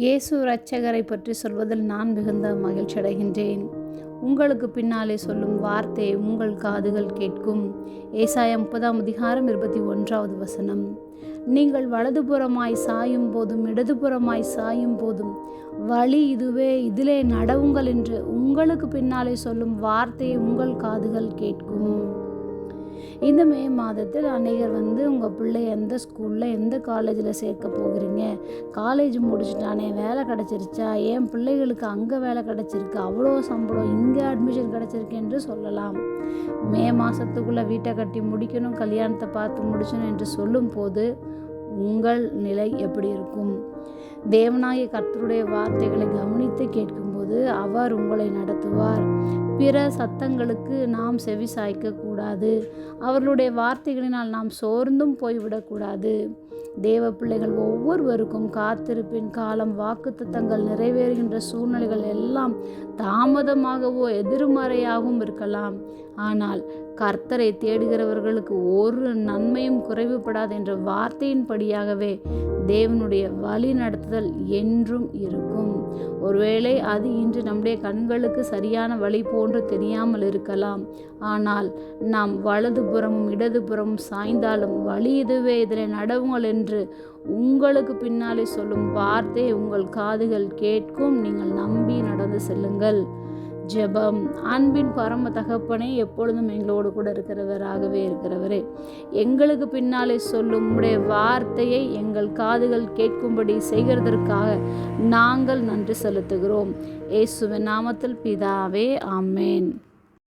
இயேசு இரட்சகரை பற்றி சொல்வதில் நான் மிகுந்த மகிழ்ச்சி அடைகின்றேன். உங்களுக்கு பின்னாலே சொல்லும் வார்த்தையை உங்கள் காதுகள் கேட்கும். ஏசாயா 30:21 நீங்கள் வலதுபுறமாய் சாயும் போதும் இடதுபுறமாய் சாயும் போதும் வழி இதுவே, இதிலே நடவுங்கள் என்று உங்களுக்கு பின்னாலே சொல்லும் வார்த்தையை உங்கள் காதுகள் கேட்கும். இந்த மே மாதத்தில் அநேகர் உங்கள் பிள்ளை எந்த ஸ்கூலில் எந்த காலேஜில் சேர்க்க போகிறீங்க, காலேஜ் முடிச்சுட்டானே வேலை கிடச்சிருச்சா, என் பிள்ளைகளுக்கு அங்கே வேலை கிடச்சிருக்கு, அவ்வளோ சம்பளம், இங்கே அட்மிஷன் கிடச்சிருக்கு என்று சொல்லலாம். மே மாதத்துக்குள்ளே வீட்டை கட்டி முடிக்கணும், கல்யாணத்தை பார்த்து முடிச்சணும் என்று சொல்லும்போது உங்கள் நிலை எப்படி இருக்கும்? தேவனாகிய கர்த்தருடைய வார்த்தைகளை கவனித்து கேட்கும்போது அவர் உங்களை நடத்துவார். பிற சத்தங்களுக்கு நாம் செவி சாய்க்க கூடாது. அவர்களுடைய வார்த்தைகளினால் நாம் சோர்ந்தும் போய்விடக்கூடாது. தேவ பிள்ளைகள் ஒவ்வொருவருக்கும் காத்திருப்பின் காலம், வாக்குத்தத்தங்கள் நிறைவேறுகின்ற சூழ்நிலைகள் எல்லாம் தாமதமாகவோ எதிர்மறையாகவும் இருக்கலாம். ஆனால் கர்த்தரை தேடுகிறவர்களுக்கு ஒரு நன்மையும் குறைவுபடாது என்ற வார்த்தையின்படியாகவே தேவனுடைய வழி நடத்துதல் என்றும் இருக்கும். ஒருவேளை அது இன்று நம்முடைய கண்களுக்கு சரியான வழி போன்று தெரியாமல் இருக்கலாம். ஆனால் நாம் வலதுபுறமும் இடதுபுறமும் சாய்ந்தாலும் வழி இதுவே, இதில் நடவுங்கள் என்று உங்களுக்கு பின்னாலே சொல்லும் வார்த்தை உங்கள் காதுகள் கேட்கும். நீங்கள் நம்பி நடந்து செல்லுங்கள். ஜெபம். அன்பின் பரம தகப்பனே, எப்பொழுதும் எங்களோடு கூட இருக்கிறவராகவே இருக்கிறவரே, எங்களுக்கு பின்னாலே சொல்லும் உம்முடைய வார்த்தையை எங்கள் காதுகள் கேட்கும்படி செய்கிறதற்காக நாங்கள் நன்றி செலுத்துகிறோம். இயேசுவின் நாமத்தில் பிதாவே, ஆமென்.